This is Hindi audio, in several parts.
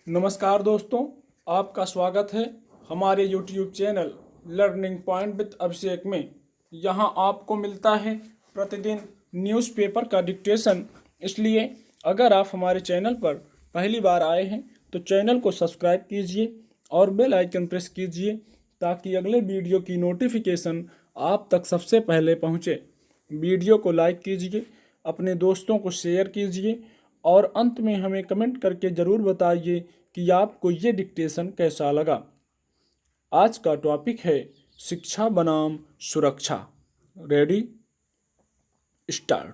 नमस्कार दोस्तों, आपका स्वागत है हमारे YouTube channel Learning Point with Abhishek में। यहां आपको मिलता है प्रतिदिन न्यूज़पेपर का डिक्टेशन। इसलिए अगर आप हमारे चैनल पर पहली बार आए हैं तो चैनल को सब्सक्राइब कीजिए और बेल आइकन प्रेस कीजिए ताकि अगले वीडियो की नोटिफिकेशन आप तक सबसे पहले पहुंचे। वीडियो को लाइक कीजिए, अपने दोस्तों को शेयर कीजिए और अंत में हमें कमेंट करके ज़रूर बताइए कि आपको ये डिक्टेशन कैसा लगा। आज का टॉपिक है शिक्षा बनाम सुरक्षा। Ready, start.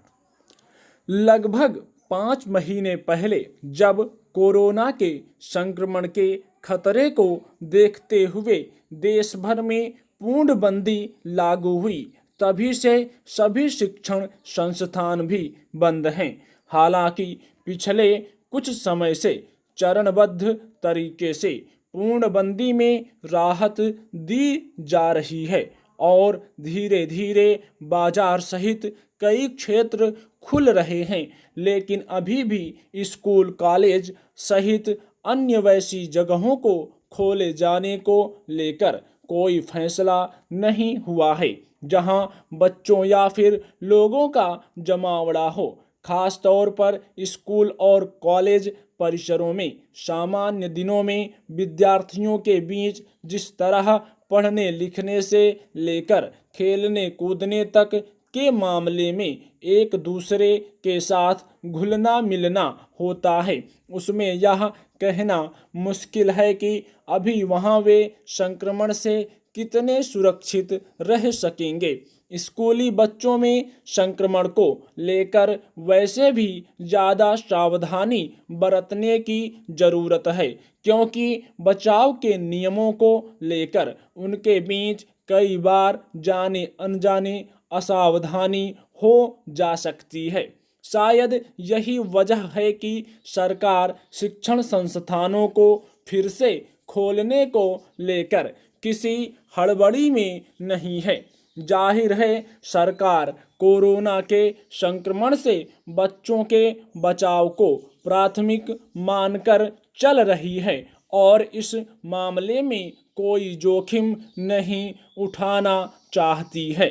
लगभग 5 महीने पहले जब कोरोना के संक्रमण के खतरे को देखते हुए देश भर में पूर्णबंदी लागू हुई, तभी से सभी शिक्षण संस्थान भी बंद हैं। हालांकि पिछले कुछ समय से चरणबद्ध तरीके से पूर्णबंदी में राहत दी जा रही है और धीरे धीरे बाजार सहित कई क्षेत्र खुल रहे हैं, लेकिन अभी भी स्कूल, कॉलेज सहित अन्य वैसी जगहों को खोले जाने को लेकर कोई फैसला नहीं हुआ है जहां बच्चों या फिर लोगों का जमावड़ा हो। खास तौर पर स्कूल और कॉलेज परिसरों में सामान्य दिनों में विद्यार्थियों के बीच जिस तरह पढ़ने लिखने से लेकर खेलने कूदने तक के मामले में एक दूसरे के साथ घुलना मिलना होता है, उसमें यह कहना मुश्किल है कि अभी वहाँ वे संक्रमण से कितने सुरक्षित रह सकेंगे। स्कूली बच्चों में संक्रमण को लेकर वैसे भी ज़्यादा सावधानी बरतने की ज़रूरत है, क्योंकि बचाव के नियमों को लेकर उनके बीच कई बार जाने अनजाने असावधानी हो जा सकती है। शायद यही वजह है कि सरकार शिक्षण संस्थानों को फिर से खोलने को लेकर किसी हड़बड़ी में नहीं है। जाहिर है, सरकार कोरोना के संक्रमण से बच्चों के बचाव को प्राथमिक मानकर चल रही है और इस मामले में कोई जोखिम नहीं उठाना चाहती है।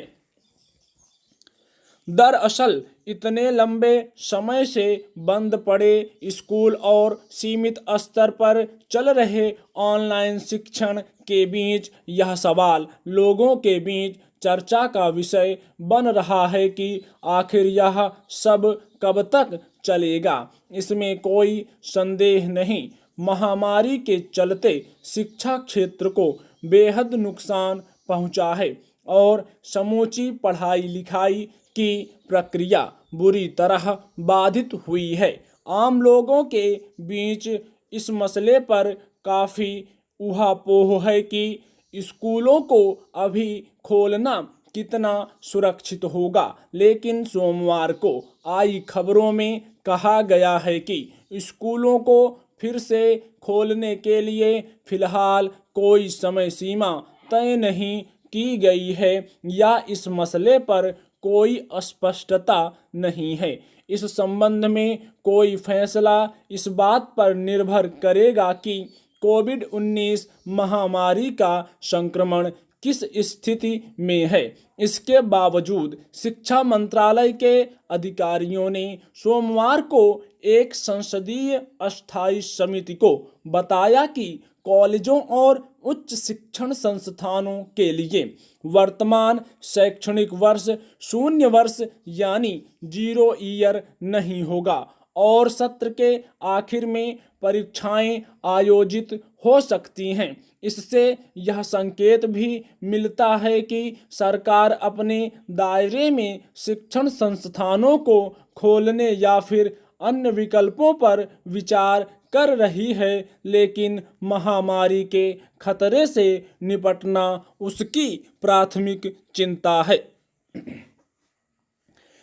दरअसल इतने लंबे समय से बंद पड़े स्कूल और सीमित स्तर पर चल रहे ऑनलाइन शिक्षण के बीच यह सवाल लोगों के बीच चर्चा का विषय बन रहा है कि आखिर यह सब कब तक चलेगा। इसमें कोई संदेह नहीं, महामारी के चलते शिक्षा क्षेत्र को बेहद नुकसान पहुंचा है और समूची पढ़ाई लिखाई की प्रक्रिया बुरी तरह बाधित हुई है। आम लोगों के बीच इस मसले पर काफ़ी ऊहापोह है कि स्कूलों को अभी खोलना कितना सुरक्षित होगा, लेकिन सोमवार को आई खबरों में कहा गया है कि स्कूलों को फिर से खोलने के लिए फिलहाल कोई समय सीमा तय नहीं की गई है या इस मसले पर कोई स्पष्टता नहीं है। इस संबंध में कोई फैसला इस बात पर निर्भर करेगा कि कोविड-19 महामारी का संक्रमण किस स्थिति में है। इसके बावजूद शिक्षा मंत्रालय के अधिकारियों ने सोमवार को एक संसदीय अस्थायी समिति को बताया कि कॉलेजों और उच्च शिक्षण संस्थानों के लिए वर्तमान शैक्षणिक वर्ष शून्य वर्ष यानी 0 ईयर नहीं होगा और सत्र के आखिर में परीक्षाएं आयोजित हो सकती हैं। इससे यह संकेत भी मिलता है कि सरकार अपने दायरे में शिक्षण संस्थानों को खोलने या फिर अन्य विकल्पों पर विचार कर रही है, लेकिन महामारी के खतरे से निपटना उसकी प्राथमिक चिंता है।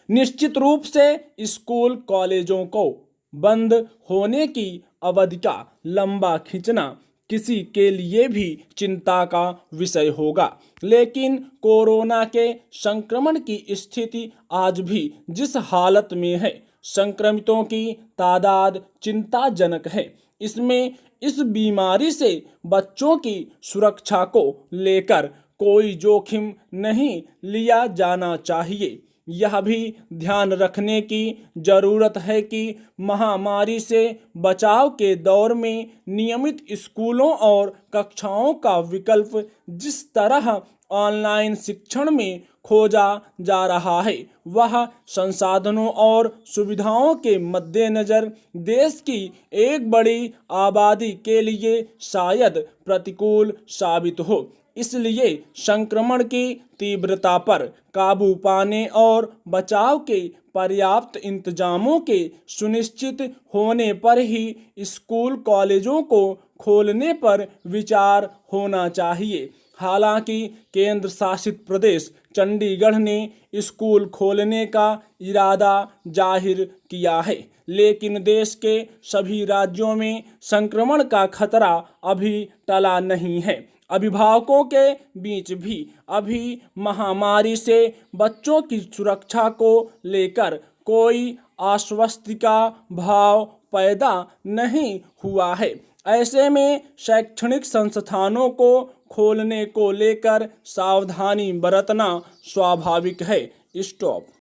निश्चित रूप से स्कूल कॉलेजों को बंद होने की अवधि का लंबा खींचना किसी के लिए भी चिंता का विषय होगा, लेकिन कोरोना के संक्रमण की स्थिति आज भी जिस हालत में है, संक्रमितों की तादाद चिंताजनक है। इसमें इस बीमारी से बच्चों की सुरक्षा को लेकर कोई जोखिम नहीं लिया जाना चाहिए। यह भी ध्यान रखने की जरूरत है कि महामारी से बचाव के दौर में नियमित स्कूलों और कक्षाओं का विकल्प जिस तरह ऑनलाइन शिक्षण में खोजा जा रहा है, वह संसाधनों और सुविधाओं के मद्देनजर देश की एक बड़ी आबादी के लिए शायद प्रतिकूल साबित हो। इसलिए संक्रमण की तीव्रता पर काबू पाने और बचाव के पर्याप्त इंतजामों के सुनिश्चित होने पर ही स्कूल कॉलेजों को खोलने पर विचार होना चाहिए। हालांकि केंद्र शासित प्रदेश चंडीगढ़ ने स्कूल खोलने का इरादा जाहिर किया है, लेकिन देश के सभी राज्यों में संक्रमण का खतरा अभी टला नहीं है। अभिभावकों के बीच भी अभी महामारी से बच्चों की सुरक्षा को लेकर कोई आश्वस्ति का भाव पैदा नहीं हुआ है। ऐसे में शैक्षणिक संस्थानों को खोलने को लेकर सावधानी बरतना स्वाभाविक है। स्टॉप।